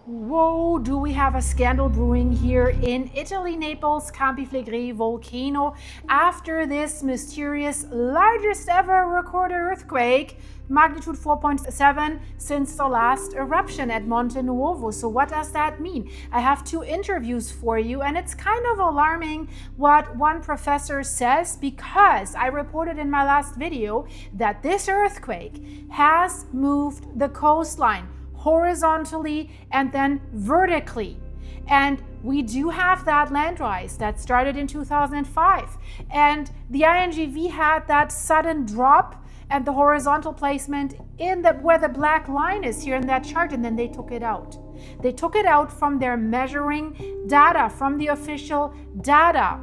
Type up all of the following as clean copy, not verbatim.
Whoa, do we have a scandal brewing here in Italy, Naples, Campi Flegrei Volcano, after this mysterious largest ever recorded earthquake, magnitude 4.7 since the last eruption at Monte Nuovo. So what does that mean? I have two interviews for you, and it's kind of alarming what one professor says, because I reported in my last video that this earthquake has moved the coastline horizontally and then vertically. And we do have that land rise that started in 2005. And the INGV had that sudden drop and the horizontal placement in where the black line is here in that chart, and then they took it out. They took it out from their measuring data, from the official data.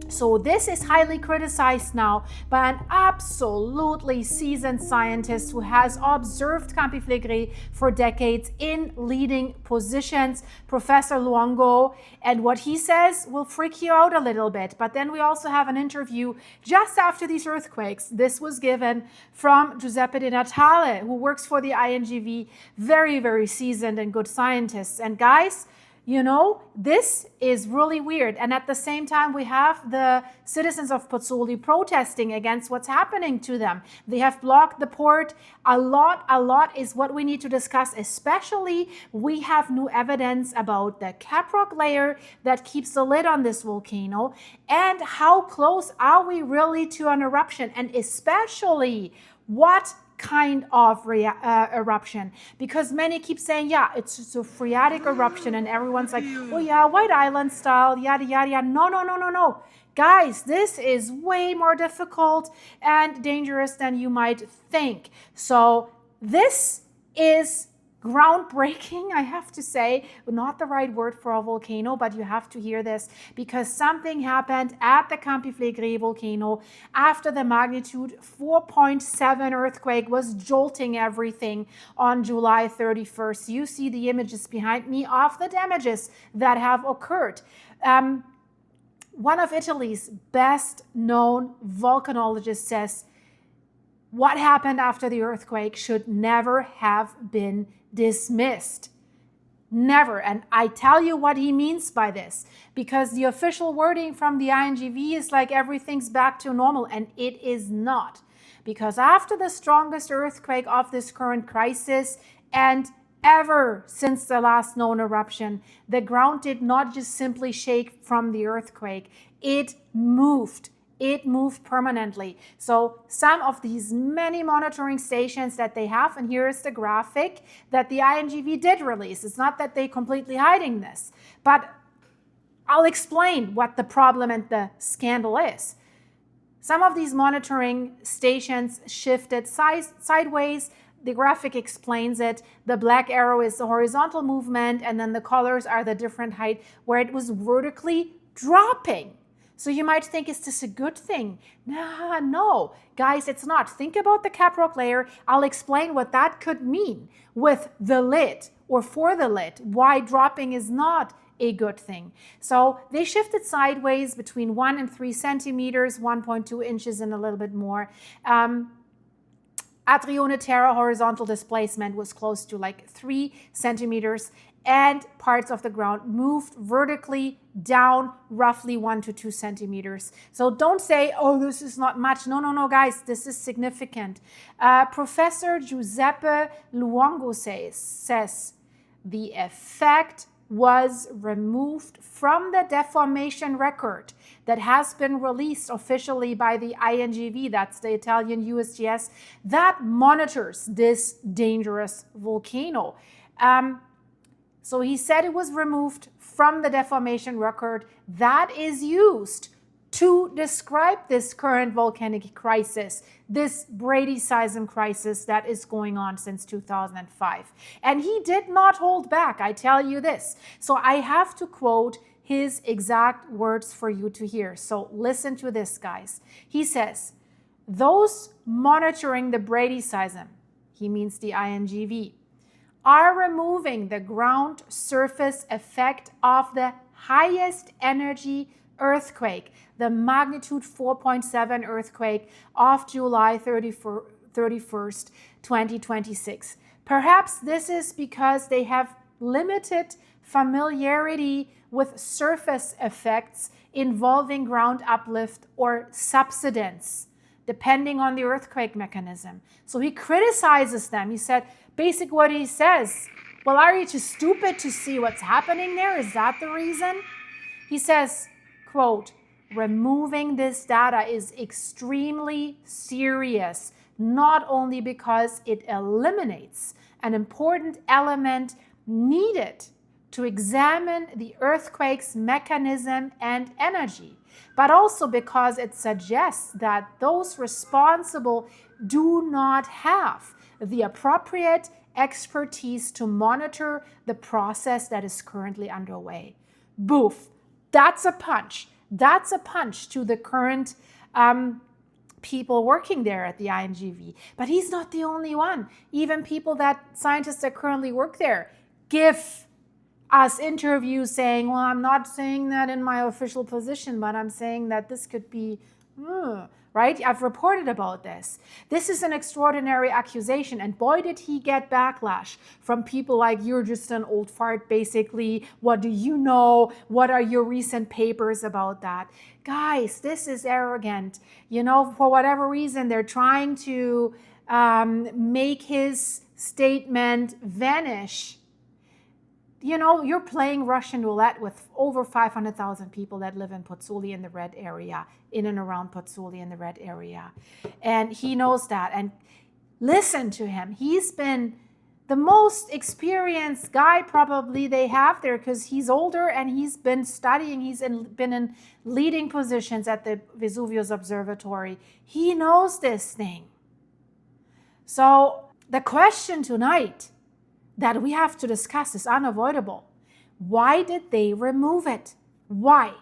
So this is highly criticized now by an absolutely seasoned scientist who has observed Campi Flegrei for decades in leading positions, Professor Luongo. And what he says will freak you out a little bit. But then we also have an interview just after these earthquakes. This was given from Giuseppe Luongo, who works for the INGV, very, very seasoned and good scientists. And guys, you know, this is really weird. And at the same time, we have the citizens of Pozzuoli protesting against what's happening to them. They have blocked the port. A lot is what we need to discuss. Especially, we have new evidence about the caprock layer that keeps the lid on this volcano. And how close are we really to an eruption? And especially, what kind of eruption? Because many keep saying, yeah, it's a phreatic eruption, and everyone's like, oh yeah, White Island style, yada yada yada. No. Guys, this is way more difficult and dangerous than you might think. So this is groundbreaking, I have to say. Not the right word for a volcano, but you have to hear this, because something happened at the Campi Flegrei volcano after the magnitude 4.7 earthquake was jolting everything on July 31st. You see the images behind me of the damages that have occurred. One of Italy's best known volcanologists says what happened after the earthquake should never have been dismissed. Never. And I tell you what he means by this, because the official wording from the INGV is like everything's back to normal, and it is not. Because after the strongest earthquake of this current crisis, and ever since the last known eruption, the ground did not just simply shake from the earthquake, it moved. It moved permanently. So some of these many monitoring stations that they have, and here is the graphic that the INGV did release. It's not that they're completely hiding this, but I'll explain what the problem and the scandal is. Some of these monitoring stations shifted sideways. The graphic explains it. The black arrow is the horizontal movement, and then the colors are the different height where it was vertically dropping. So you might think, is this a good thing? No, guys, it's not. Think about the caprock layer. I'll explain what that could mean with the lid, or for the lid, why dropping is not a good thing. So they shifted sideways between 1 and 3 centimeters, 1.2 inches and a little bit more. At Rione Terra, horizontal displacement was close to like 3 centimeters, and parts of the ground moved vertically down roughly 1 to 2 centimeters. So don't say, oh, this is not much. No, guys, this is significant. Professor Giuseppe Luongo says the effect was removed from the deformation record that has been released officially by the INGV, that's the Italian USGS, that monitors this dangerous volcano. So he said it was removed from the deformation record that is used to describe this current volcanic crisis, this Brady seism crisis that is going on since 2005. And he did not hold back, I tell you this. So I have to quote his exact words for you to hear. So listen to this, guys. He says, those monitoring the Brady seism, he means the INGV, are removing the ground surface effect of the highest energy earthquake, the magnitude 4.7 earthquake of July 31st, 2026. Perhaps this is because they have limited familiarity with surface effects involving ground uplift or subsidence, depending on the earthquake mechanism. So he criticizes them. He said, basically what he says, well, are you too stupid to see what's happening there? Is that the reason? He says, quote, removing this data is extremely serious, not only because it eliminates an important element needed to examine the earthquake's mechanism and energy, but also because it suggests that those responsible do not have the appropriate expertise to monitor the process that is currently underway. Boof. That's a punch. That's a punch to the current people working there at the INGV. But he's not the only one. Even scientists that currently work there, give us interviews saying, well, I'm not saying that in my official position, but I'm saying that this could be, right? I've reported about this. This is an extraordinary accusation, and boy, did he get backlash from people like, you're just an old fart, basically. What do you know? What are your recent papers about that? Guys, this is arrogant. You know, for whatever reason, they're trying to make his statement vanish. You know, you're playing Russian roulette with over 500,000 people that live in Pozzuoli in the red area, in and around Pozzuoli in the red area. And he knows that. And listen to him. He's been the most experienced guy probably they have there because he's older and he's been studying. Been in leading positions at the Vesuvius Observatory. He knows this thing. So the question tonight that we have to discuss is unavoidable. Why did they remove it? Why?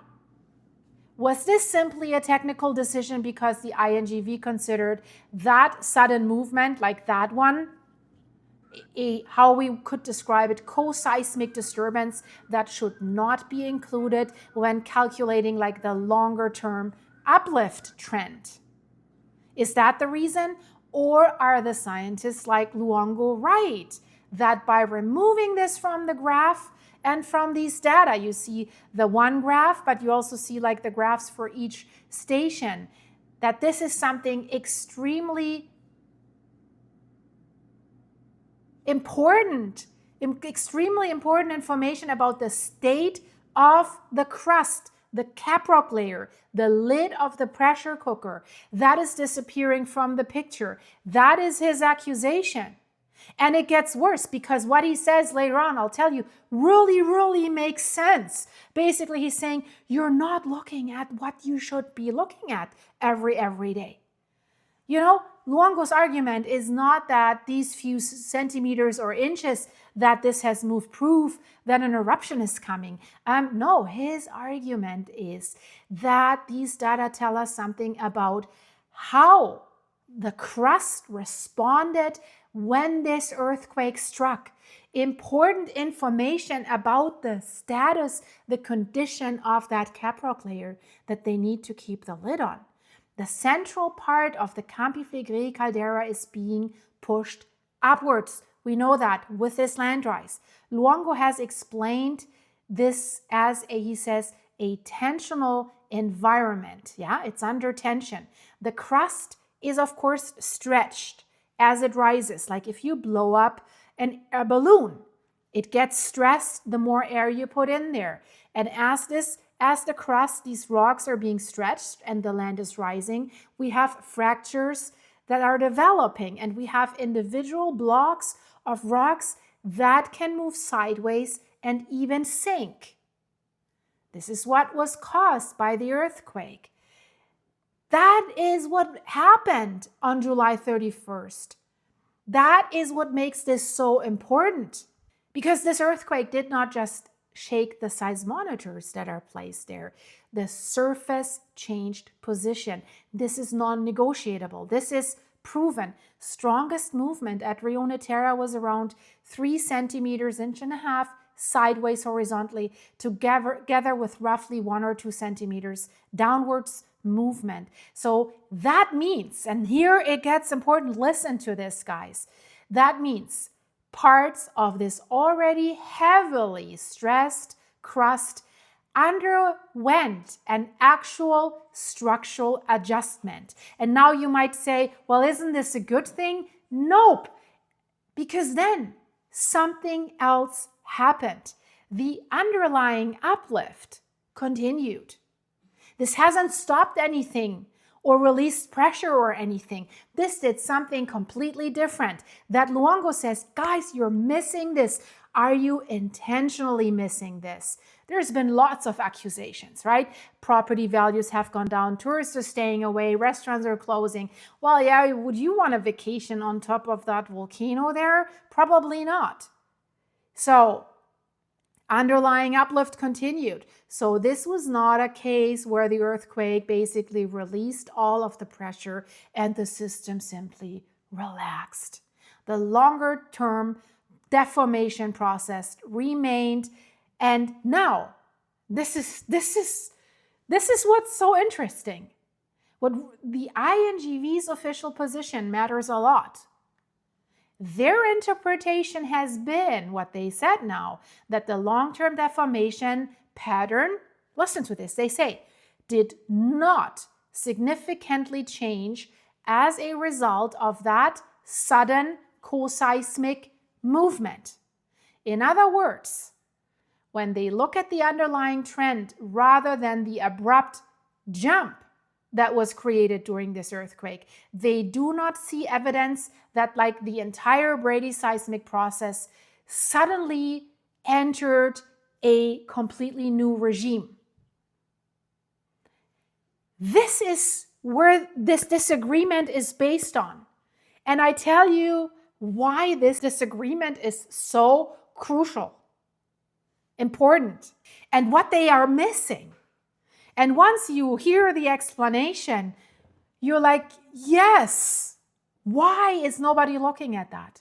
Was this simply a technical decision because the INGV considered that sudden movement, like that one, how we could describe it, co-seismic disturbance that should not be included when calculating like the longer term uplift trend? Is that the reason? Or are the scientists like Luongo right that by removing this from the graph and from these data, you see the one graph, but you also see like the graphs for each station, that this is something extremely important information about the state of the crust, the caprock layer, the lid of the pressure cooker, that is disappearing from the picture. That is his accusation. And it gets worse because what he says later on, I'll tell you, really makes sense. Basically, he's saying you're not looking at what you should be looking at every day. You know, Luongo's argument is not that these few centimeters or inches that this has moved prove that an eruption is coming. No, his argument is that these data tell us something about how the crust responded when this earthquake struck. Important information about the status, the condition of that caprock layer that they need to keep the lid on. The central part of the Campi Flegrei caldera is being pushed upwards. We know that with this land rise. Luongo has explained this as he says, a tensional environment. Yeah, it's under tension. The crust is, of course, stretched as it rises. Like if you blow up a balloon, it gets stressed the more air you put in there. And as the crust, these rocks are being stretched and the land is rising, we have fractures that are developing, and we have individual blocks of rocks that can move sideways and even sink. This is what was caused by the earthquake. That is what happened on July 31st. That is what makes this so important, because this earthquake did not just shake the seismometers that are placed there. The surface changed position. This is non-negotiable. This is proven. Strongest movement at Rione Terra was around 3 centimeters, inch and a half, sideways horizontally, together with roughly 1 or 2 centimeters downwards movement. So that means, and here it gets important, listen to this, guys. That means parts of this already heavily stressed crust underwent an actual structural adjustment. And now you might say, well, isn't this a good thing? Nope, because then something else happened. The underlying uplift continued. This hasn't stopped anything or released pressure or anything. This did something completely different. That Luongo says, guys, you're missing this. Are you intentionally missing this? There's been lots of accusations, right? Property values have gone down, tourists are staying away, restaurants are closing. Well, yeah, would you want a vacation on top of that volcano there? Probably not. So, underlying uplift continued. So this was not a case where the earthquake basically released all of the pressure and the system simply relaxed. The longer term deformation process remained. And now, this is what's so interesting. What the INGV's official position matters a lot. Their interpretation has been what they said now, that the long-term deformation pattern, listen to this, they say, did not significantly change as a result of that sudden co-seismic movement. In other words, when they look at the underlying trend rather than the abrupt jump that was created during this earthquake, they do not see evidence that like the entire Brady seismic process suddenly entered a completely new regime. This is where this disagreement is based on. And I tell you why this disagreement is so crucial, important, and what they are missing. And once you hear the explanation, you're like, yes, why is nobody looking at that?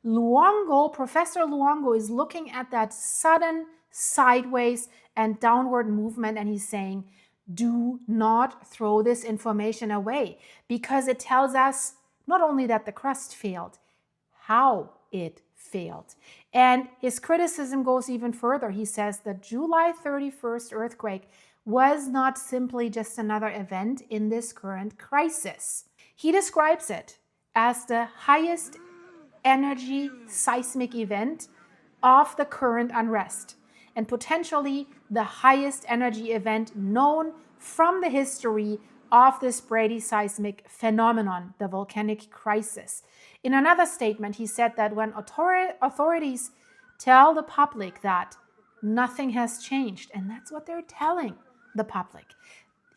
Luongo, Professor Luongo, is looking at that sudden sideways and downward movement, and he's saying, do not throw this information away, because it tells us not only that the crust failed, how it failed. And his criticism goes even further. He says the July 31st earthquake was not simply just another event in this current crisis. He describes it as the highest energy seismic event of the current unrest, and potentially the highest energy event known from the history of this Brady seismic phenomenon, the volcanic crisis. In another statement, he said that when authorities tell the public that nothing has changed, and that's what they're telling the public,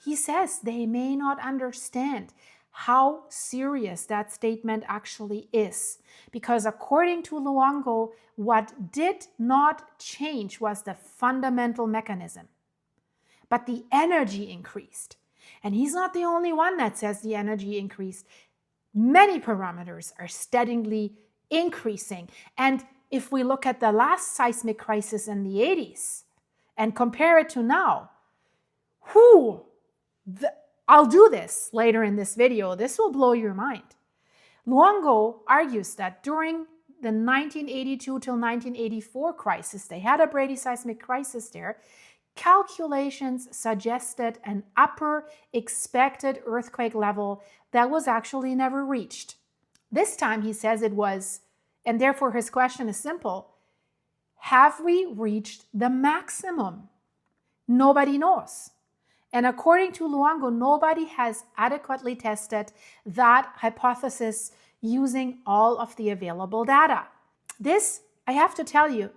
he says they may not understand how serious that statement actually is. Because according to Luongo, what did not change was the fundamental mechanism, but the energy increased. And he's not the only one that says the energy increased. Many parameters are steadily increasing. And if we look at the last seismic crisis in the 80s and compare it to now, I'll do this later in this video. This will blow your mind. Luongo argues that during the 1982 till 1984 crisis, they had a Brady seismic crisis there, calculations suggested an upper expected earthquake level that was actually never reached. This time he says it was, and therefore his question is simple: have we reached the maximum? Nobody knows. And according to Luongo, nobody has adequately tested that hypothesis using all of the available data. This, I have to tell you,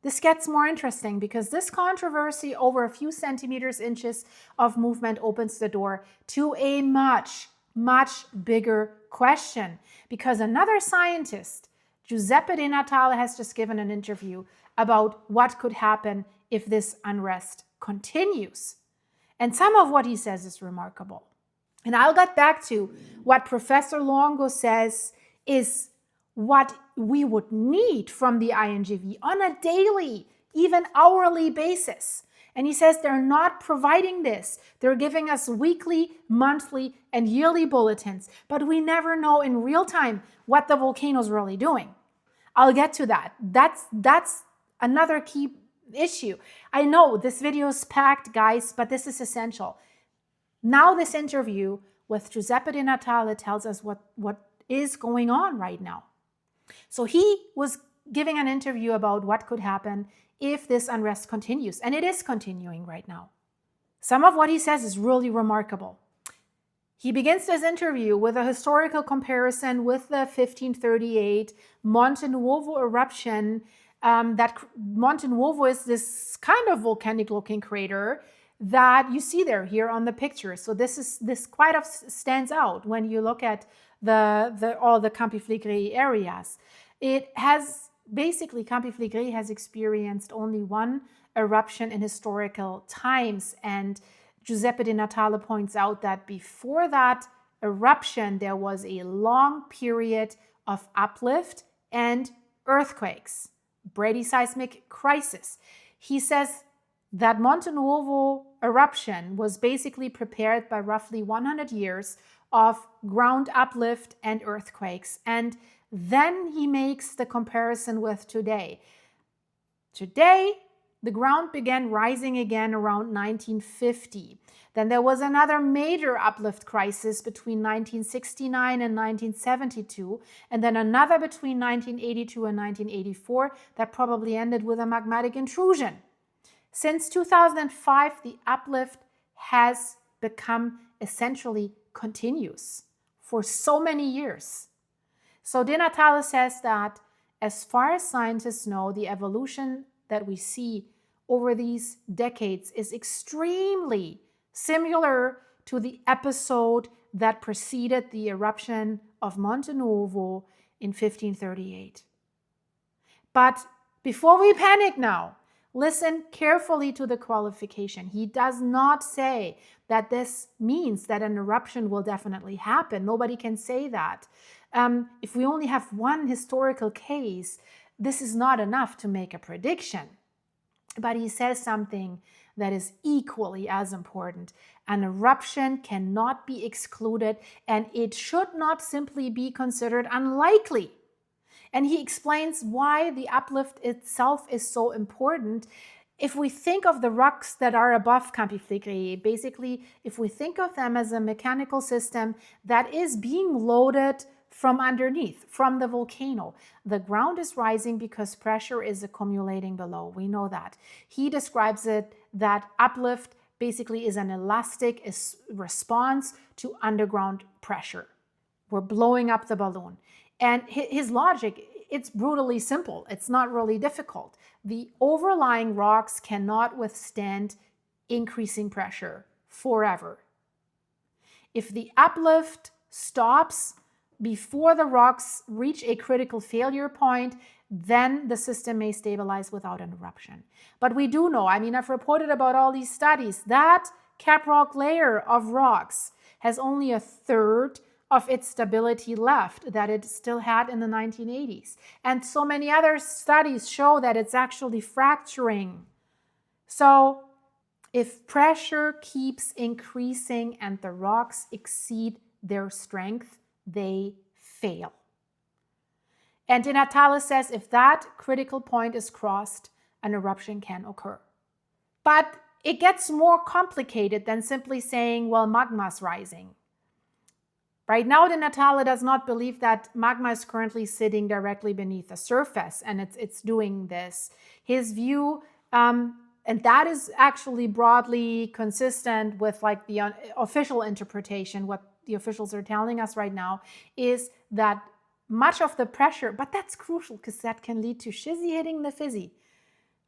this gets more interesting because this controversy over a few centimeters, inches of movement opens the door to a much, much bigger question. Because another scientist, Giuseppe Luongo, has just given an interview about what could happen if this unrest continues. And some of what he says is remarkable. And I'll get back to what Professor Luongo says is what we would need from the INGV on a daily, even hourly basis. And he says they're not providing this. They're giving us weekly, monthly, and yearly bulletins, but we never know in real time what the volcano's really doing. I'll get to that. That's another key issue. I know this video is packed, guys, but this is essential. Now this interview with Giuseppe Di Natale tells us what is going on right now. So he was giving an interview about what could happen if this unrest continues, and it is continuing right now. Some of what he says is really remarkable. He begins this interview with a historical comparison with the 1538 Monte Nuovo eruption. That Monte Nuovo is this kind of volcanic-looking crater that you see here on the picture. So this quite stands out when you look at all the Campi Flegrei areas. It has basically, Campi Flegrei has experienced only one eruption in historical times, and Giuseppe Di Natale points out that before that eruption, there was a long period of uplift and earthquakes, bradyseismic crisis. He says that Monte Nuovo eruption was basically prepared by roughly 100 years of ground uplift and earthquakes. And then he makes the comparison with today. Today, the ground began rising again around 1950. Then there was another major uplift crisis between 1969 and 1972, and then another between 1982 and 1984 that probably ended with a magmatic intrusion. Since 2005, the uplift has become essentially continuous for so many years. So Di Natale says that as far as scientists know, the evolution that we see over these decades is extremely similar to the episode that preceded the eruption of Monte Nuovo in 1538. But before we panic now, listen carefully to the qualification. He does not say that this means that an eruption will definitely happen. Nobody can say that. If we only have one historical case, this is not enough to make a prediction. But he says something that is equally as important. An eruption cannot be excluded, and it should not simply be considered unlikely. And he explains why the uplift itself is so important. If we think of the rocks that are above Campi Flegrei, basically, if we think of them as a mechanical system that is being loaded from underneath, from the volcano. The ground is rising because pressure is accumulating below. We know that. He describes it that uplift basically is an elastic response to underground pressure. We're blowing up the balloon. And his logic, it's brutally simple. It's not really difficult. The overlying rocks cannot withstand increasing pressure forever. If the uplift stops before the rocks reach a critical failure point, then the system may stabilize without an eruption. But we do know, I've reported about all these studies, that caprock layer of rocks has only a third of its stability left that it still had in the 1980s. And so many other studies show that it's actually fracturing. So if pressure keeps increasing and the rocks exceed their strength, they fail. And Di Natale says if that critical point is crossed, an eruption can occur. But it gets more complicated than simply saying, well, magma's rising. Right now, Di Natale does not believe that magma is currently sitting directly beneath the surface and it's doing this. His view, and that is actually broadly consistent with like the official interpretation, what the officials are telling us right now, is that much of the pressure, but that's crucial because that can lead to shizzy hitting the fizzy.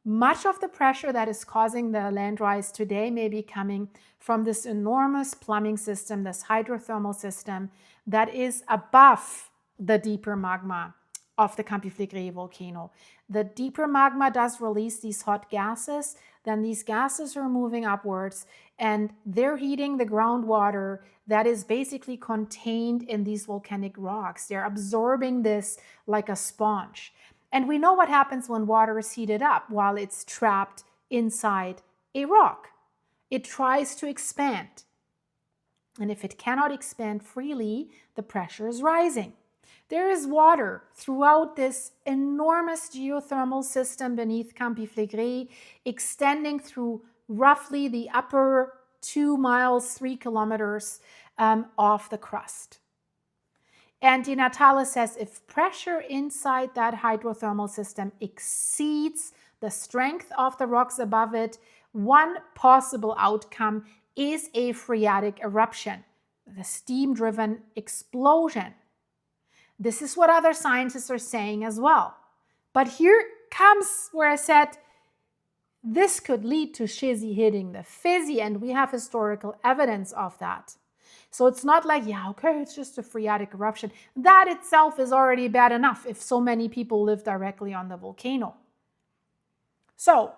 Much of the pressure that is causing the land rise today may be coming from this enormous plumbing system, this hydrothermal system that is above the deeper magma of the Campi Flegrei volcano. The deeper magma does release these hot gases, then these gases are moving upwards and they're heating the groundwater that is basically contained in these volcanic rocks. They're absorbing this like a sponge. And we know what happens when water is heated up while it's trapped inside a rock. It tries to expand. And if it cannot expand freely, the pressure is rising. There is water throughout this enormous geothermal system beneath Campi Flegrei, extending through roughly the upper 2 miles, 3 kilometers of the crust. And Di Natale says if pressure inside that hydrothermal system exceeds the strength of the rocks above it, one possible outcome is a phreatic eruption, the steam-driven explosion. This is what other scientists are saying as well. But here comes where I said this could lead to shizzy hitting the fizzy, and we have historical evidence of that. So it's not like, yeah, okay, it's just a phreatic eruption. That itself is already bad enough if so many people live directly on the volcano. So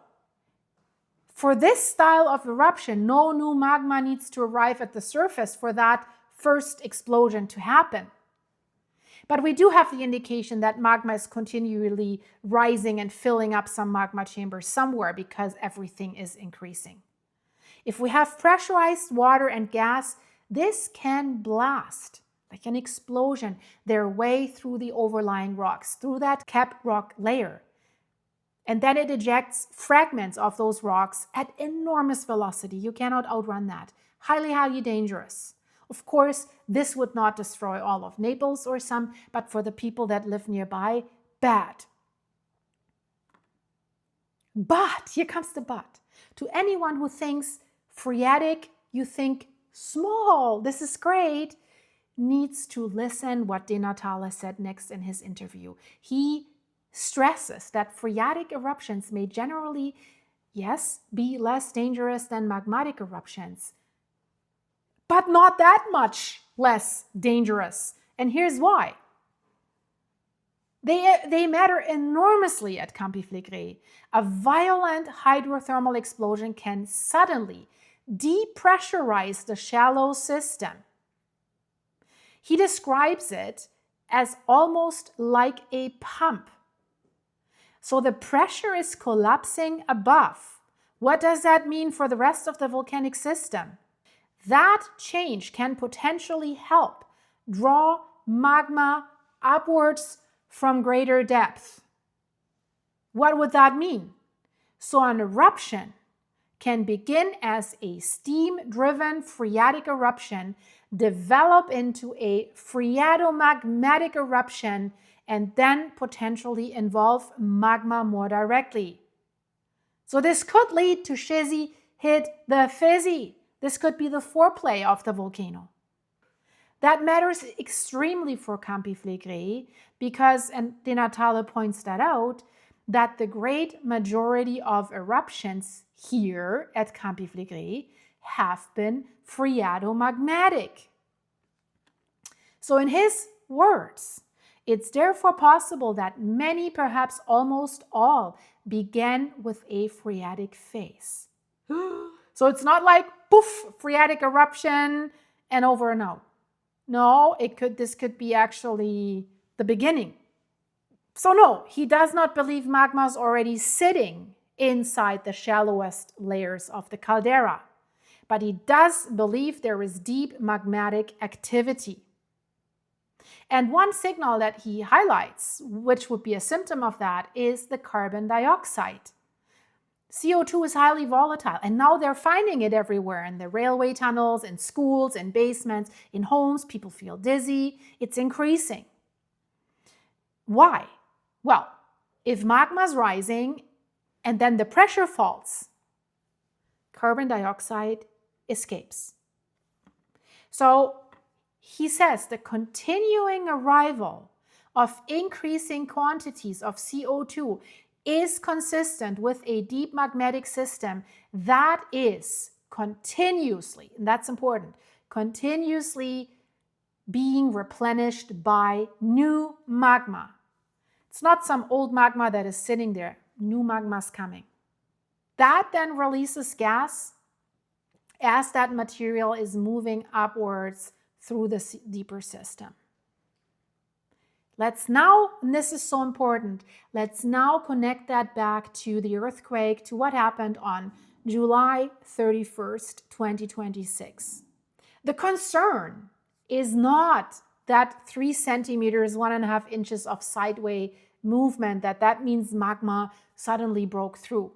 for this style of eruption, no new magma needs to arrive at the surface for that first explosion to happen. But we do have the indication that magma is continually rising and filling up some magma chambers somewhere because everything is increasing. If we have pressurized water and gas, this can blast, like an explosion, their way through the overlying rocks, through that cap rock layer. And then it ejects fragments of those rocks at enormous velocity. You cannot outrun that. Highly, highly dangerous. Of course, this would not destroy all of Naples or some, but for the people that live nearby, bad. But, here comes the but. To anyone who thinks phreatic, you think small, this is great, needs to listen what Di Natale said next in his interview. He stresses that phreatic eruptions may generally, yes, be less dangerous than magmatic eruptions, but not that much less dangerous. And here's why. They matter enormously at Campi Flegrei. A violent hydrothermal explosion can suddenly depressurize the shallow system. He describes it as almost like a pump. So the pressure is collapsing above. What does that mean for the rest of the volcanic system? That change can potentially help draw magma upwards from greater depth. What would that mean? So an eruption can begin as a steam-driven phreatic eruption, develop into a phreatomagmatic eruption, and then potentially involve magma more directly. So this could lead to shizzy hit the fizzy. This could be the foreplay of the volcano. That matters extremely for Campi Flegrei because, and Di Natale points that out, that the great majority of eruptions here at Campi Flegrei have been phreatomagmatic. So in his words, it's therefore possible that many, perhaps almost all, began with a phreatic phase. So it's not like poof, phreatic eruption and over and out. No, this could be actually the beginning. So no, he does not believe magma is already sitting inside the shallowest layers of the caldera, but he does believe there is deep magmatic activity. And one signal that he highlights, which would be a symptom of that, is the carbon dioxide. CO2 is highly volatile, and now they're finding it everywhere in the railway tunnels, in schools, in basements, in homes. People feel dizzy. It's increasing. Why? Well, if magma is rising and then the pressure falls, carbon dioxide escapes. So he says the continuing arrival of increasing quantities of CO2 is consistent with a deep magmatic system that is continuously, and that's important, continuously being replenished by new magma. It's not some old magma that is sitting there. New magma is coming. That then releases gas as that material is moving upwards through the deeper system. Let's now, and this is so important, let's now connect that back to the earthquake, to what happened on July 31st, 2026. The concern is not that 3 centimeters, 1.5 inches of sideways movement, that means magma suddenly broke through.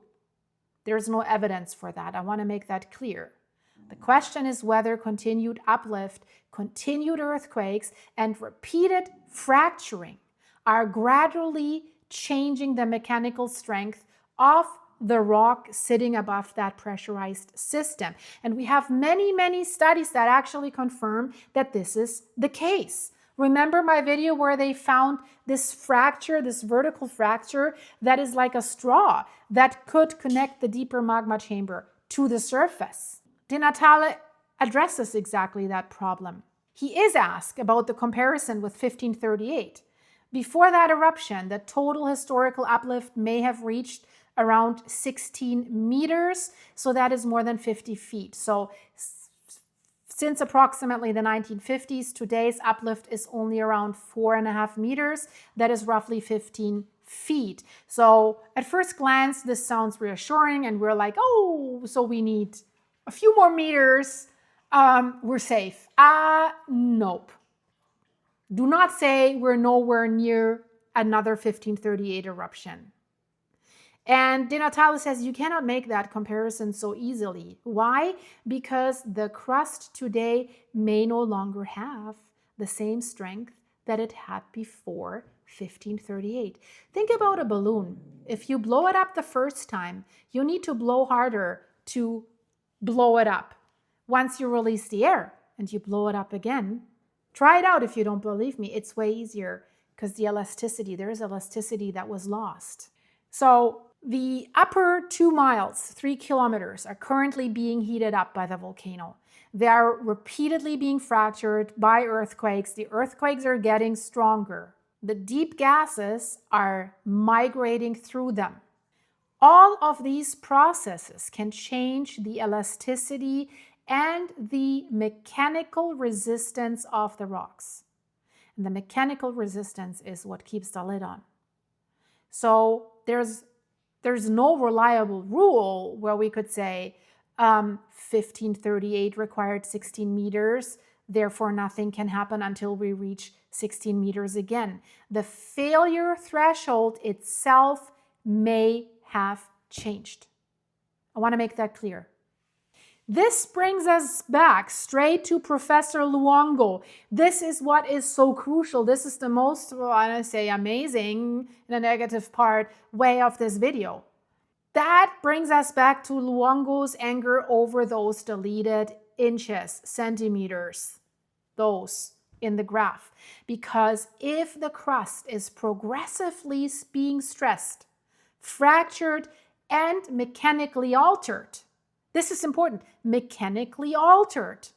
There's no evidence for that. I want to make that clear. The question is whether continued uplift, continued earthquakes, and repeated fracturing are gradually changing the mechanical strength of the rock sitting above that pressurized system. And we have many, many studies that actually confirm that this is the case. Remember my video where they found this fracture, this vertical fracture that is like a straw that could connect the deeper magma chamber to the surface? De Natale addresses exactly that problem. He is asked about the comparison with 1538. Before that eruption, the total historical uplift may have reached around 16 meters, so that is more than 50 feet. So since approximately the 1950s, today's uplift is only around 4.5 meters. That is roughly 15 feet. So at first glance, this sounds reassuring, and we're like, oh, so we need a few more meters. We're safe. Nope. Do not say we're nowhere near another 1538 eruption. And De Natale says you cannot make that comparison so easily. Why? Because the crust today may no longer have the same strength that it had before 1538. Think about a balloon. If you blow it up the first time, you need to blow harder to blow it up. Once you release the air and you blow it up again, try it out if you don't believe me. It's way easier because there is elasticity that was lost. So the upper 2 miles, 3 kilometers, are currently being heated up by the volcano. They are repeatedly being fractured by earthquakes. The earthquakes are getting stronger. The deep gases are migrating through them. All of these processes can change the elasticity and the mechanical resistance of the rocks. And the mechanical resistance is what keeps the lid on. So there's no reliable rule where we could say 1538 required 16 meters, therefore nothing can happen until we reach 16 meters again. The failure threshold itself may have changed. I want to make that clear. This brings us back straight to Professor Luongo. This is what is so crucial. This is the most, I say amazing, in a negative part, way of this video. That brings us back to Luongo's anger over those deleted inches, centimeters, those in the graph. Because if the crust is progressively being stressed, fractured, and mechanically altered, this is important, mechanically altered,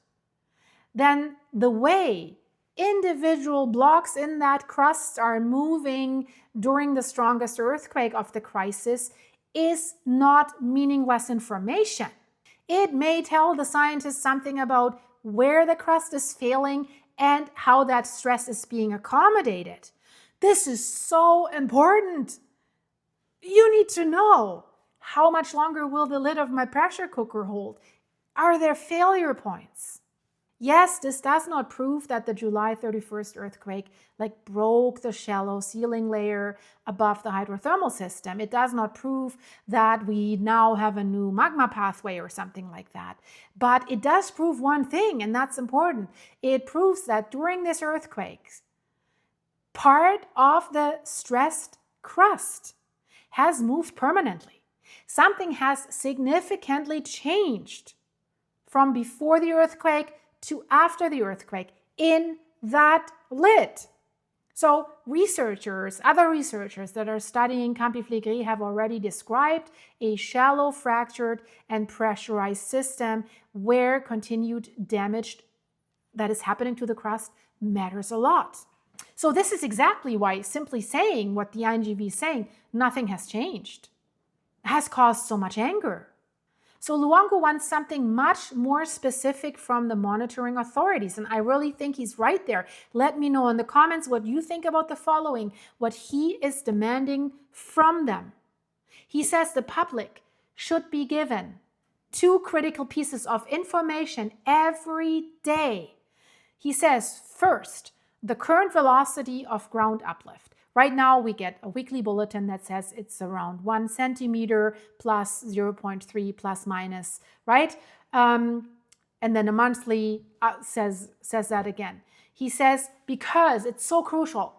then the way individual blocks in that crust are moving during the strongest earthquake of the crisis is not meaningless information. It may tell the scientists something about where the crust is failing and how that stress is being accommodated. This is so important. You need to know, how much longer will the lid of my pressure cooker hold? Are there failure points? Yes, this does not prove that the July 31st earthquake broke the shallow ceiling layer above the hydrothermal system. It does not prove that we now have a new magma pathway or something like that. But it does prove one thing, and that's important. It proves that during this earthquake, part of the stressed crust has moved permanently. Something has significantly changed from before the earthquake to after the earthquake in that lid. So other researchers that are studying Campi Flegrei have already described a shallow, fractured, and pressurized system where continued damage that is happening to the crust matters a lot. So this is exactly why simply saying what the INGV is saying, nothing has changed, has caused so much anger. So Luongo wants something much more specific from the monitoring authorities, and I really think he's right there. Let me know in the comments what you think about the following, what he is demanding from them. He says the public should be given 2 critical pieces of information every day. He says, first, the current velocity of ground uplift. Right now, we get a weekly bulletin that says it's around 1 centimeter plus 0.3 plus minus, right? And then a monthly says that again. He says, because it's so crucial,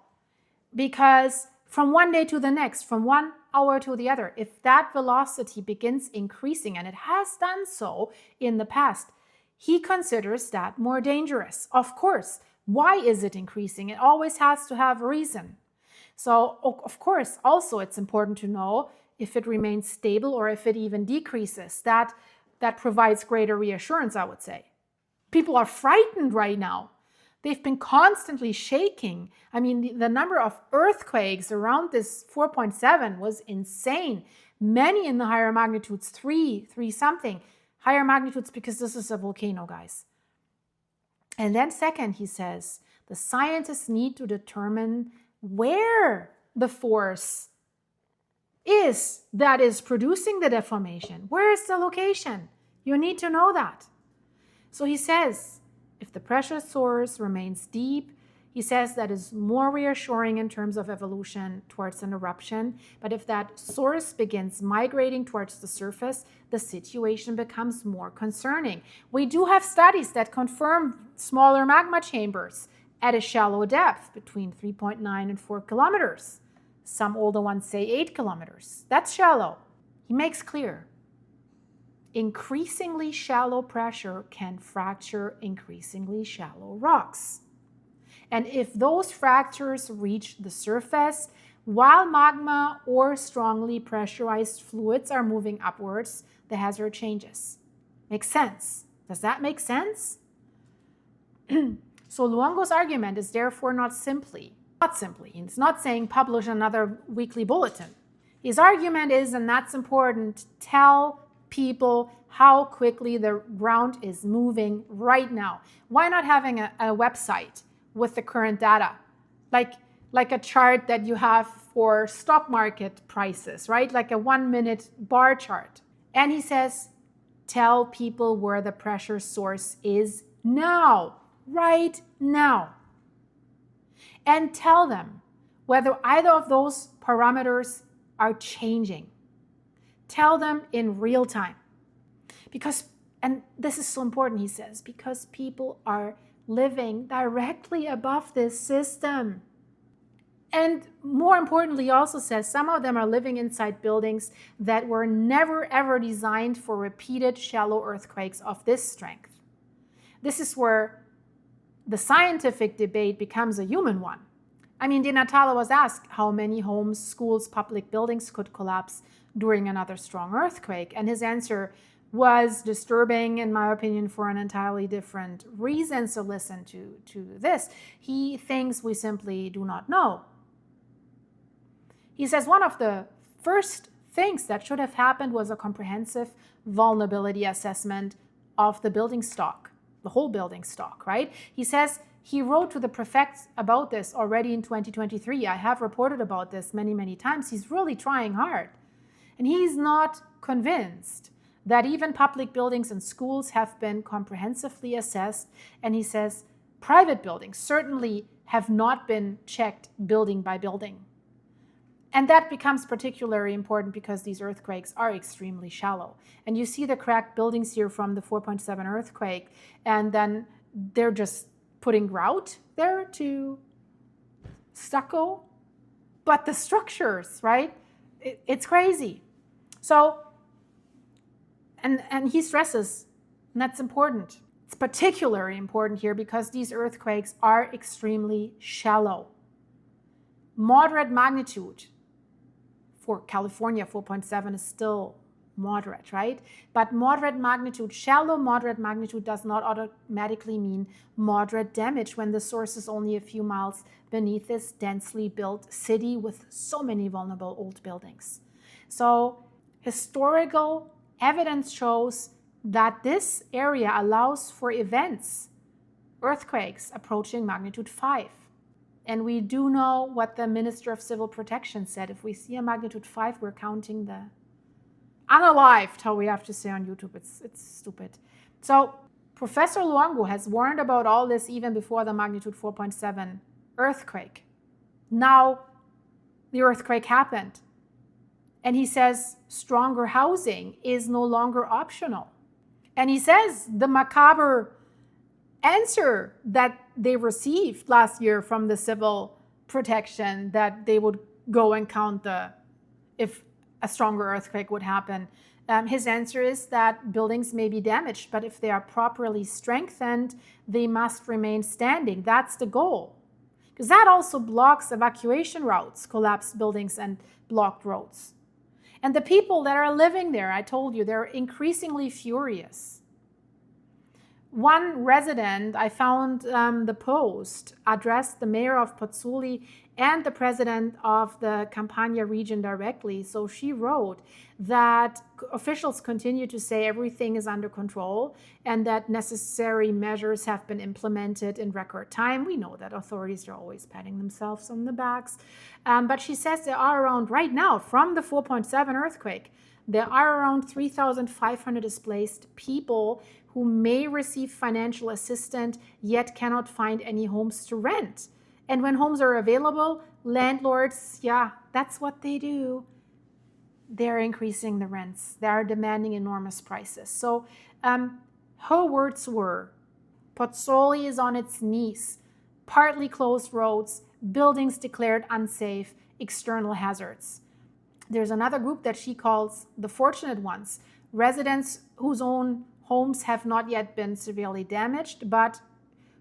because from one day to the next, from 1 hour to the other, if that velocity begins increasing, and it has done so in the past, he considers that more dangerous. Of course, why is it increasing? It always has to have a reason. So, of course, also it's important to know if it remains stable or if it even decreases. That provides greater reassurance, I would say. People are frightened right now. They've been constantly shaking. I mean, the number of earthquakes around this 4.7 was insane. Many in the higher magnitudes, 3 something. Higher magnitudes because this is a volcano, guys. And then second, he says, the scientists need to determine where the force is that is producing the deformation. Where is the location? You need to know that. So he says, if the pressure source remains deep, he says that is more reassuring in terms of evolution towards an eruption. But if that source begins migrating towards the surface, the situation becomes more concerning. We do have studies that confirm smaller magma chambers at a shallow depth between 3.9 and 4 kilometers. Some older ones say 8 kilometers. That's shallow. He makes clear, increasingly shallow pressure can fracture increasingly shallow rocks. And if those fractures reach the surface, while magma or strongly pressurized fluids are moving upwards, the hazard changes. Makes sense. Does that make sense? So Luongo's argument is therefore not simply, he's not saying publish another weekly bulletin. His argument is, and that's important, tell people how quickly the ground is moving right now. Why not having a website with the current data? Like a chart that you have for stock market prices, right? Like a 1-minute bar chart. And he says, tell people where the pressure source is now, right now. And tell them whether either of those parameters are changing. Tell them in real time. Because, and this is so important, he says, because people are living directly above this system. And more importantly, he also says some of them are living inside buildings that were never ever designed for repeated shallow earthquakes of this strength. This is where the scientific debate becomes a human one. I mean, Di Natale was asked how many homes, schools, public buildings could collapse during another strong earthquake. And his answer was disturbing, in my opinion, for an entirely different reason. So listen to this. He thinks we simply do not know. He says one of the first things that should have happened was a comprehensive vulnerability assessment of the building stock, the whole building stock, right? He says he wrote to the prefects about this already in 2023. I have reported about this many, many times. He's really trying hard. And he's not convinced that even public buildings and schools have been comprehensively assessed. And he says private buildings certainly have not been checked building by building. And that becomes particularly important because these earthquakes are extremely shallow. And you see the cracked buildings here from the 4.7 earthquake, and then they're just putting grout there to stucco. But the structures, right? It's crazy. So, and he stresses, and that's important. It's particularly important here because these earthquakes are extremely shallow. Moderate magnitude. For California, 4.7 is still moderate, right? But moderate magnitude, shallow moderate magnitude does not automatically mean moderate damage when the source is only a few miles beneath this densely built city with so many vulnerable old buildings. So historical evidence shows that this area allows for events, earthquakes approaching magnitude 5. And we do know what the Minister of Civil Protection said. If we see a magnitude 5, we're counting the unalived, how we have to say on YouTube. It's stupid. So Professor Luongo has warned about all this even before the magnitude 4.7 earthquake. Now the earthquake happened. And he says stronger housing is no longer optional. And he says the macabre answer that they received last year from the civil protection, that they would go and count if a stronger earthquake would happen. His answer is that buildings may be damaged, but if they are properly strengthened, they must remain standing. That's the goal. Because that also blocks evacuation routes, collapsed buildings and blocked roads. And the people that are living there, I told you, they're increasingly furious. One resident, I found the post, addressed the mayor of Pozzuoli and the president of the Campania region directly. So she wrote that officials continue to say everything is under control and that necessary measures have been implemented in record time. We know that authorities are always patting themselves on the backs. But she says there are around, right now, from the 4.7 earthquake, there are around 3,500 displaced people who may receive financial assistance yet cannot find any homes to rent. And when homes are available, landlords, that's what they do. They're increasing the rents. They are demanding enormous prices. So her words were, Pozzuoli is on its knees, partly closed roads, buildings declared unsafe, external hazards. There's another group that she calls the fortunate ones, residents whose own homes have not yet been severely damaged, but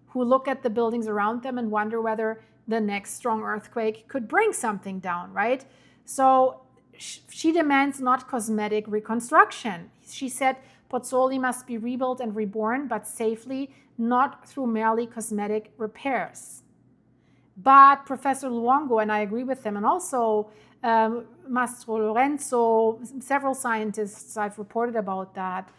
who look at the buildings around them and wonder whether the next strong earthquake could bring something down, right? So she demands not cosmetic reconstruction. She said Pozzuoli must be rebuilt and reborn, but safely, not through merely cosmetic repairs. But Professor Luongo, and I agree with him, and also Mastro Lorenzo, several scientists I've reported about that,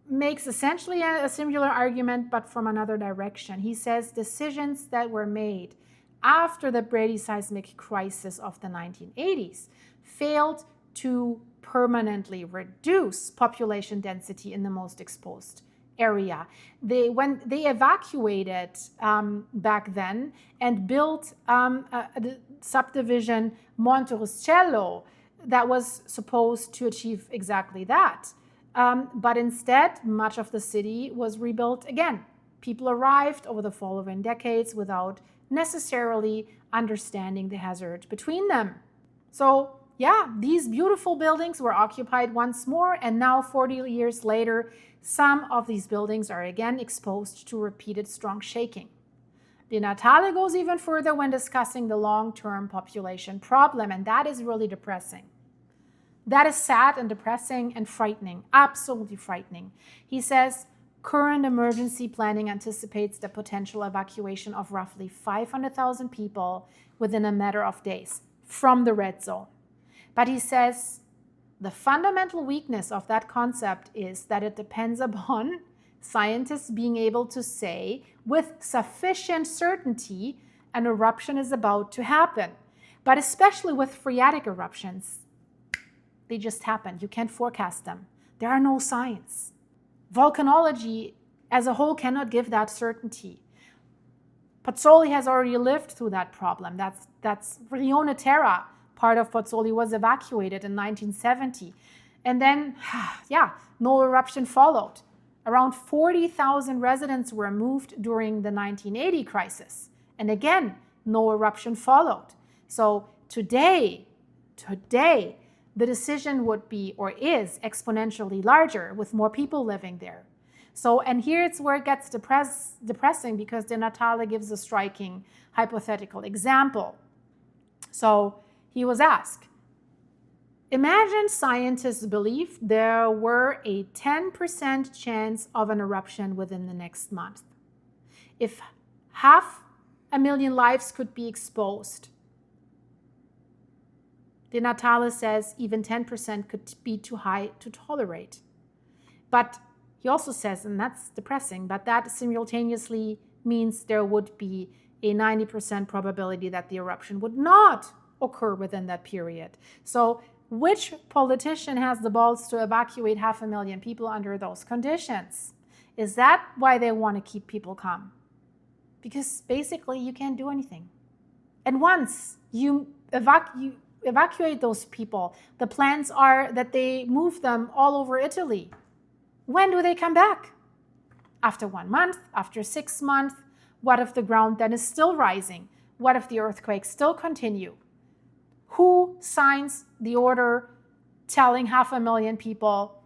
makes essentially a similar argument, but from another direction. He says decisions that were made after the Brady seismic crisis of the 1980s failed to permanently reduce population density in the most exposed area. When they evacuated back then and built a subdivision Monte Ruscello that was supposed to achieve exactly that. But instead, much of the city was rebuilt again. People arrived over the following decades without necessarily understanding the hazard between them. So these beautiful buildings were occupied once more, and now 40 years later, some of these buildings are again exposed to repeated strong shaking. Di Natale goes even further when discussing the long-term population problem, and that is really depressing. That is sad and depressing and frightening, absolutely frightening. He says, current emergency planning anticipates the potential evacuation of roughly 500,000 people within a matter of days from the red zone. But he says, the fundamental weakness of that concept is that it depends upon scientists being able to say with sufficient certainty an eruption is about to happen. But especially with phreatic eruptions, they just happen. You can't forecast them. There are no signs. Volcanology as a whole cannot give that certainty. Pozzuoli has already lived through that problem. That's Rione Terra. Part of Pozzuoli was evacuated in 1970. And then, no eruption followed. Around 40,000 residents were moved during the 1980 crisis. And again, no eruption followed. So today, the decision would be, or is, exponentially larger with more people living there. So, and here it's where it gets depressing, because Di Natale gives a striking hypothetical example. So he was asked, imagine scientists believe there were a 10% chance of an eruption within the next month. If 500,000 lives could be exposed, Di Natale says even 10% could be too high to tolerate. But he also says, and that's depressing, but that simultaneously means there would be a 90% probability that the eruption would not occur within that period. So which politician has the balls to evacuate 500,000 people under those conditions? Is that why they want to keep people calm? because basically you can't do anything. And once you evacuate those people, the plans are that they move them all over Italy. When do they come back? After 1 month, after 6 months? What if the ground then is still rising? What if the earthquakes still continue? Who signs the order telling 500,000 people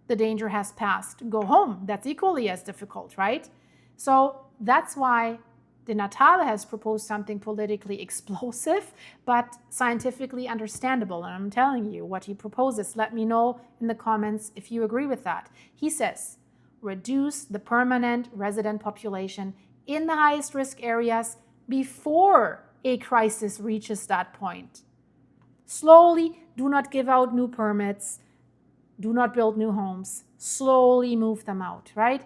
the danger has passed? Go home. That's equally as difficult, right? So that's why Di Natale has proposed something politically explosive, but scientifically understandable. And I'm telling you what he proposes. Let me know in the comments if you agree with that. He says, reduce the permanent resident population in the highest risk areas before a crisis reaches that point. Slowly, do not give out new permits. Do not build new homes. Slowly move them out, right?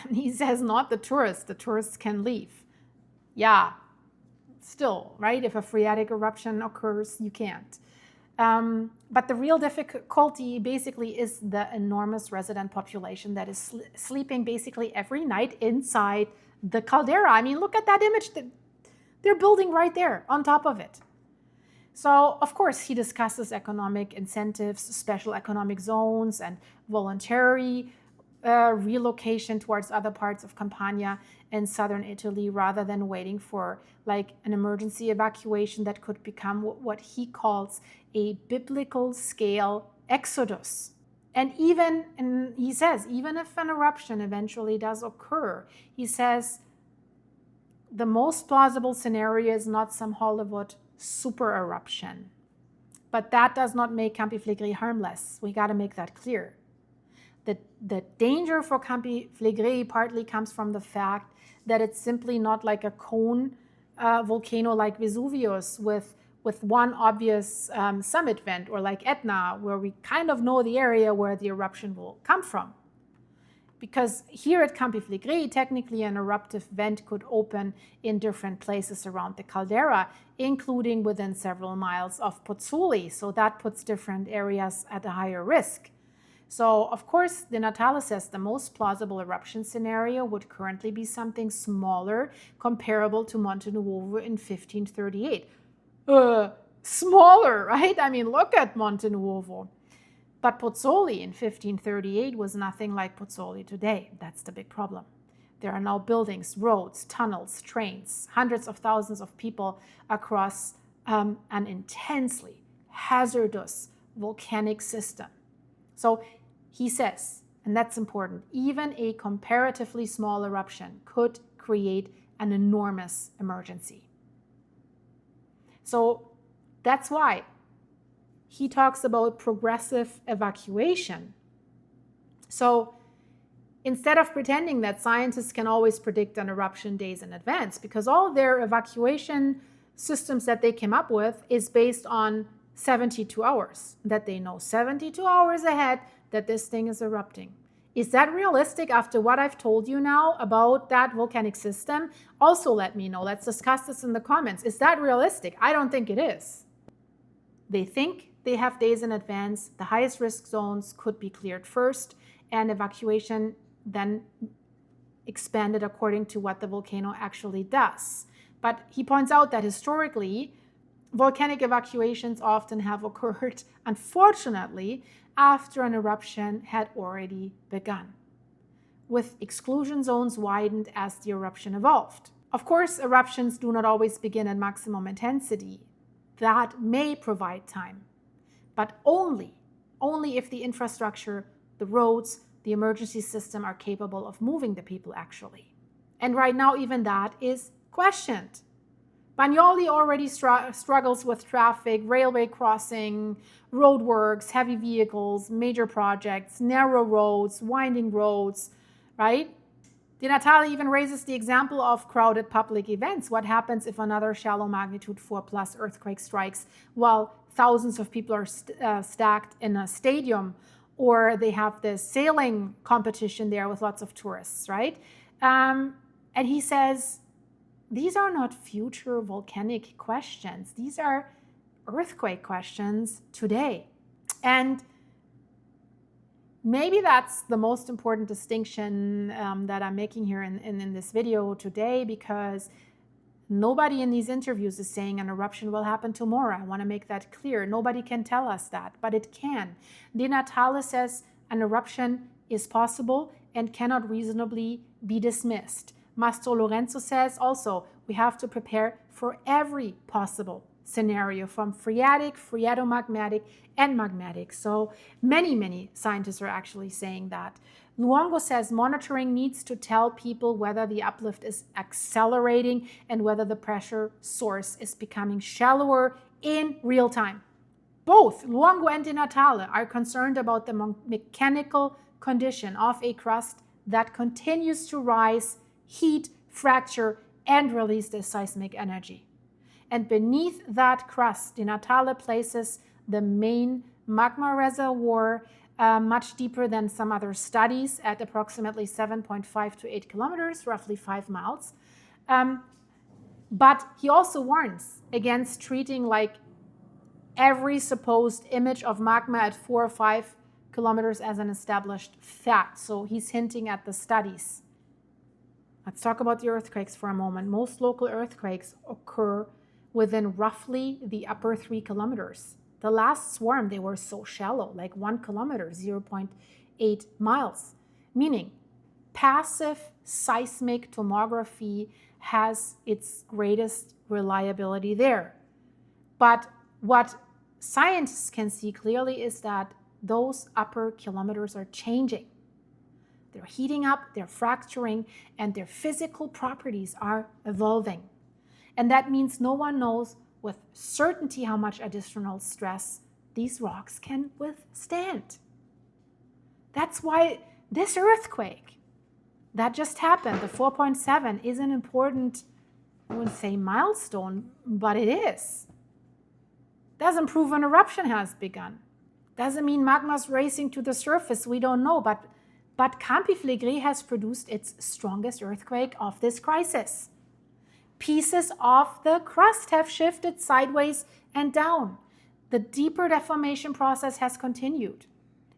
And he says not the tourists can leave. Yeah, still, right? If a phreatic eruption occurs, you can't. But the real difficulty basically is the enormous resident population that is sleeping basically every night inside the caldera. I mean, look at that image that they're building right there on top of it. So, of course, he discusses economic incentives, special economic zones, and voluntary relocation towards other parts of Campania and southern Italy rather than waiting for like an emergency evacuation that could become what he calls a biblical scale exodus. And he says, even if an eruption eventually does occur, he says the most plausible scenario is not some Hollywood super eruption. But that does not make Campi Flegrei harmless. We got to make that clear. The danger for Campi Flegrei partly comes from the fact that it's simply not like a cone volcano like Vesuvius with one obvious summit vent, or like Etna, where we kind of know the area where the eruption will come from. Because here at Campi Flegrei, technically an eruptive vent could open in different places around the caldera, including within several miles of Pozzuoli. So that puts different areas at a higher risk. So, of course, Di Natale says the most plausible eruption scenario would currently be something smaller, comparable to Monte Nuovo in 1538. Smaller, right? I mean, look at Monte Nuovo. But Pozzuoli in 1538 was nothing like Pozzuoli today. That's the big problem. There are now buildings, roads, tunnels, trains, hundreds of thousands of people across an intensely hazardous volcanic system. So he says, and that's important, even a comparatively small eruption could create an enormous emergency. So that's why he talks about progressive evacuation. So instead of pretending that scientists can always predict an eruption days in advance, because all their evacuation systems that they came up with is based on 72 hours, that they know 72 hours ahead that this thing is erupting. Is that realistic after what I've told you now about that volcanic system? Also let me know. Let's discuss this in the comments. Is that realistic? I don't think it is. They think they have days in advance. The highest risk zones could be cleared first, and evacuation then expanded according to what the volcano actually does. But he points out that historically, volcanic evacuations often have occurred, unfortunately, after an eruption had already begun, with exclusion zones widened as the eruption evolved. Of course, eruptions do not always begin at maximum intensity. That may provide time, but only if the infrastructure, the roads, the emergency system are capable of moving the people actually. And right now, even that is questioned. Bagnoli already struggles with traffic, railway crossing, roadworks, heavy vehicles, major projects, narrow roads, winding roads, right? Di Natale even raises the example of crowded public events. What happens if another shallow magnitude 4+ earthquake strikes while thousands of people are stacked in a stadium, or they have this sailing competition there with lots of tourists, right? And he says, these are not future volcanic questions. These are earthquake questions today. And maybe that's the most important distinction that I'm making here in this video today, because nobody in these interviews is saying an eruption will happen tomorrow. I want to make that clear. Nobody can tell us that, but it can. Di Natale says an eruption is possible and cannot reasonably be dismissed. Mastro Lorenzo says also we have to prepare for every possible scenario, from phreatic, phreatomagmatic, and magmatic. So many scientists are actually saying that. Luongo says monitoring needs to tell people whether the uplift is accelerating and whether the pressure source is becoming shallower in real time. Both Luongo and Di Natale are concerned about the mechanical condition of a crust that continues to rise, heat, fracture, and release the seismic energy. And beneath that crust, Di Natale places the main magma reservoir much deeper than some other studies at approximately 7.5 to 8 kilometers, roughly 5 miles. But he also warns against treating like every supposed image of magma at 4 or 5 kilometers as an established fact. So he's hinting at the studies. Let's talk about the earthquakes for a moment. Most local earthquakes occur within roughly the upper 3 kilometers. The last swarm, they were so shallow, like 1 kilometer, 0.8 miles. Meaning, passive seismic tomography has its greatest reliability there. But what scientists can see clearly is that those upper kilometers are changing. They're heating up, they're fracturing, and their physical properties are evolving. And that means no one knows with certainty how much additional stress these rocks can withstand. That's why this earthquake that just happened, the 4.7, is an important, I wouldn't say milestone, but it is. Doesn't prove an eruption has begun. Doesn't mean magma's racing to the surface, we don't know, but Campi Flegrei has produced its strongest earthquake of this crisis. Pieces of the crust have shifted sideways and down. The deeper deformation process has continued.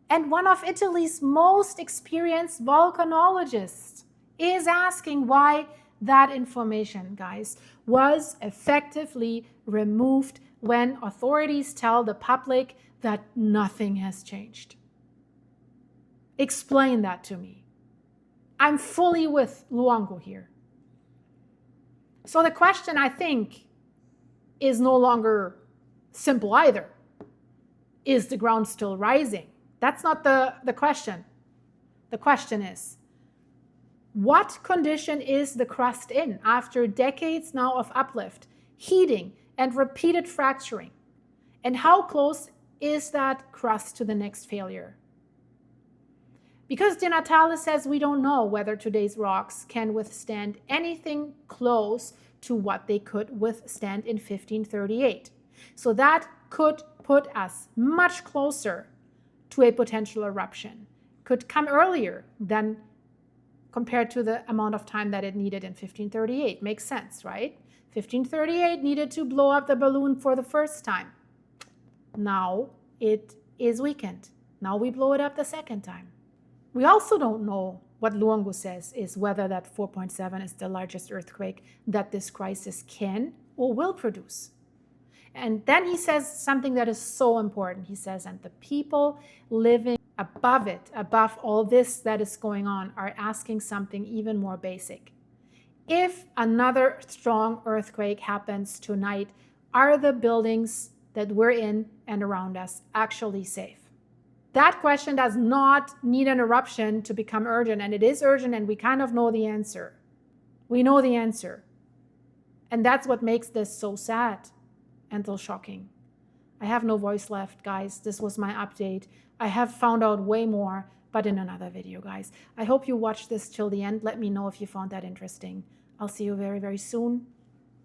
And one of Italy's most experienced volcanologists is asking why that information, guys, was effectively removed when authorities tell the public that nothing has changed. Explain that to me. I'm fully with Luongo here. So the question, I think, is no longer simple either. Is the ground still rising? That's not the question. The question is, what condition is the crust in after decades now of uplift, heating, and repeated fracturing? And how close is that crust to the next failure? Because Di Natale says we don't know whether today's rocks can withstand anything close to what they could withstand in 1538. So that could put us much closer to a potential eruption. Could come earlier than compared to the amount of time that it needed in 1538. Makes sense, right? 1538 needed to blow up the balloon for the first time. Now it is weakened. Now we blow it up the second time. We also don't know what Luongo says is whether that 4.7 is the largest earthquake that this crisis can or will produce. And then he says something that is so important. He says, and the people living above it, above all this that is going on, are asking something even more basic. If another strong earthquake happens tonight, are the buildings that we're in and around us actually safe? That question does not need an eruption to become urgent, and it is urgent, and we kind of know the answer. We know the answer. And that's what makes this so sad and so shocking. I have no voice left, guys. This was my update. I have found out way more, but in another video, guys. I hope you watched this till the end. Let me know if you found that interesting. I'll see you very, very soon.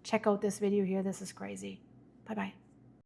Check out this video here. This is crazy. Bye-bye.